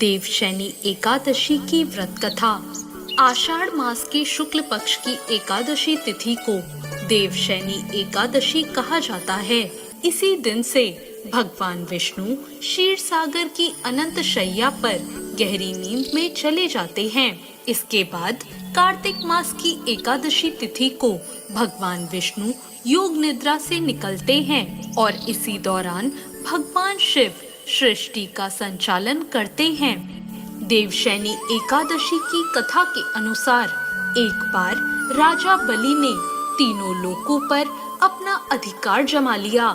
देवशैनी एकादशी की व्रत कथा। आषाढ़ मास के शुक्ल पक्ष की एकादशी तिथि को देवशैनी एकादशी कहा जाता है। इसी दिन से भगवान विष्णु क्षीर सागर की अनंत शैया पर गहरी नींद में चले जाते हैं। इसके बाद कार्तिक मास की एकादशी तिथि को भगवान विष्णु योग निद्रा से निकलते हैं और इसी दौरान भगवान शिव सृष्टि का संचालन करते हैं। देवशैनी एकादशी की कथा के अनुसार एक बार राजा बलि ने तीनों लोकों पर अपना अधिकार जमा लिया।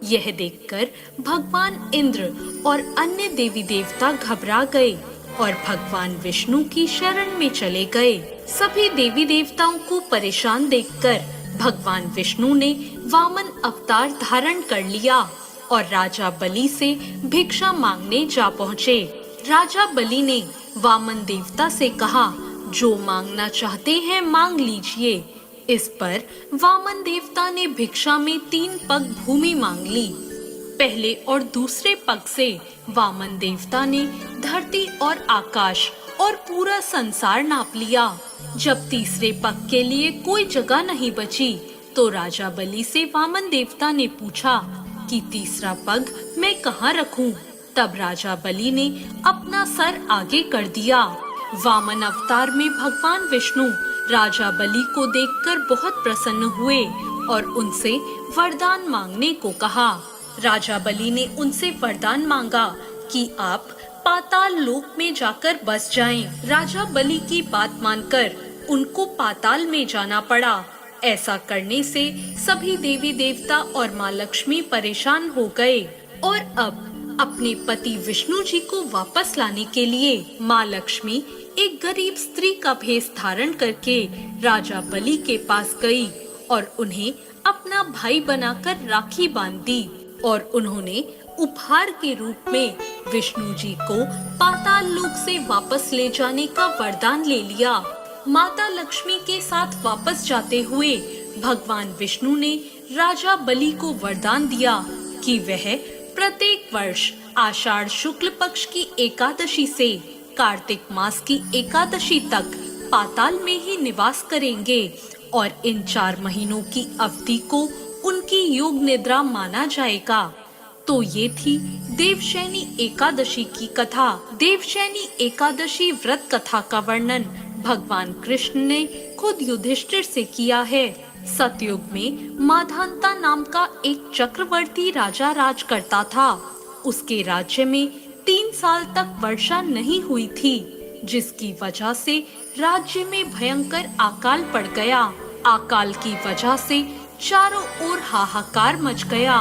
यह देखकर भगवान इंद्र और अन्य देवी देवता घबरा गए और भगवान विष्णु की शरण में चले गए। सभी देवी देवताओं को परेशान देखकर भगवान विष्णु ने वामन अवतार धारण कर लिया और राजा बलि से भिक्षा मांगने जा पहुँचे। राजा बलि ने वामन देवता से कहा, जो मांगना चाहते हैं मांग लीजिए। इस पर वामन देवता ने भिक्षा में 3 पग भूमि मांग ली। पहले और दूसरे पग से वामन देवता ने धरती और आकाश और पूरा संसार नाप लिया। जब तीसरे पग के लिए कोई जगह नहीं बची तो राजा बलि से वामन देवता ने पूछा कि तीसरा पग मैं कहाँ रखूं? तब राजा बलि ने अपना सर आगे कर दिया। वामन अवतार में भगवान विष्णु राजा बलि को देखकर बहुत प्रसन्न हुए और उनसे वरदान मांगने को कहा। राजा बलि ने उनसे वरदान मांगा कि आप पाताल लोक में जाकर बस जाएं। राजा बलि की बात मानकर उनको पाताल में जाना पड़ा। ऐसा करने से सभी देवी देवता और माँ लक्ष्मी परेशान हो गए और अब अपने पति विष्णु जी को वापस लाने के लिए माँ लक्ष्मी एक गरीब स्त्री का भेष धारण करके राजा बलि के पास गई और उन्हें अपना भाई बनाकर राखी बांध दी और उन्होंने उपहार के रूप में विष्णु जी को पाताल लोक से वापस ले जाने का वरदान ले लिया। माता लक्ष्मी के साथ वापस जाते हुए भगवान विष्णु ने राजा बलि को वरदान दिया कि वह प्रत्येक वर्ष आषाढ़ शुक्ल पक्ष की एकादशी से कार्तिक मास की एकादशी तक पाताल में ही निवास करेंगे और इन 4 महीनों की अवधि को उनकी योग निद्रा माना जाएगा। तो ये थी देवशैनी एकादशी की कथा। देवशैनी एकादशी व्रत कथा का वर्णन भगवान कृष्ण ने खुद युधिष्ठिर से किया है। सतयुग में माधांता नाम का एक चक्रवर्ती राजा राज करता था। उसके राज्य में 3 साल तक वर्षा नहीं हुई थी, जिसकी वजह से राज्य में भयंकर अकाल पड़ गया। अकाल की वजह से चारों ओर हाहाकार मच गया।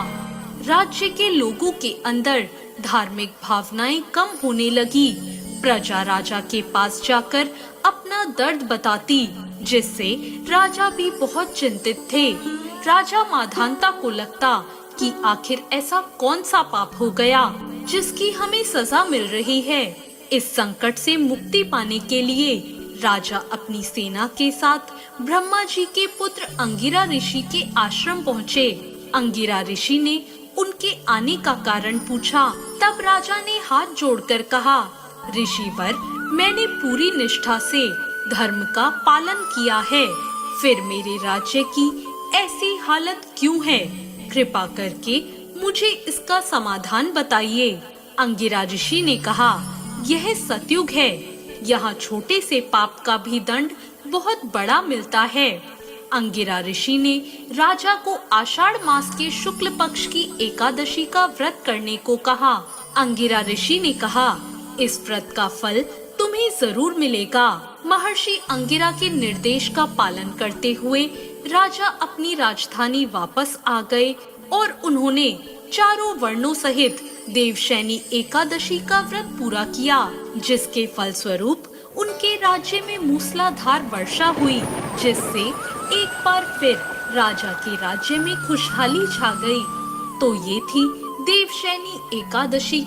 राज्य के लोगों के अंदर धार्मिक भावनाएं कम होने लगी। प्रजा राजा के पास जाकर अपना दर्द बताती, जिससे राजा भी बहुत चिंतित थे। राजा माधांता को लगता कि आखिर ऐसा कौन सा पाप हो गया जिसकी हमें सजा मिल रही है। इस संकट से मुक्ति पाने के लिए राजा अपनी सेना के साथ ब्रह्मा जी के पुत्र अंगिरा ऋषि के आश्रम पहुँचे। अंगिरा ऋषि ने उनके आने का कारण पूछा। तब राजा ने हाथ जोड़कर कहा, ऋषिवर, मैंने पूरी निष्ठा से धर्म का पालन किया है, फिर मेरे राज्य की ऐसी हालत क्यों है? कृपा करके मुझे इसका समाधान बताइए। अंगिरा ऋषि ने कहा, यह सतयुग है, यहाँ छोटे से पाप का भी दंड बहुत बड़ा मिलता है। अंगिरा ऋषि ने राजा को आषाढ़ मास के शुक्ल पक्ष की एकादशी का व्रत करने को कहा। अंगिरा ऋषि ने कहा, इस व्रत का फल तुम्हें जरूर मिलेगा। महर्षि अंगिरा के निर्देश का पालन करते हुए राजा अपनी राजधानी वापस आ गए और उन्होंने चारों वर्णों सहित देवशैनी एकादशी का व्रत पूरा किया, जिसके फलस्वरूप उनके राज्य में मूसलाधार वर्षा हुई, जिससे एक बार फिर राजा के राज्य में खुशहाली छा गई। तो ये थी देवशैनी एकादशी।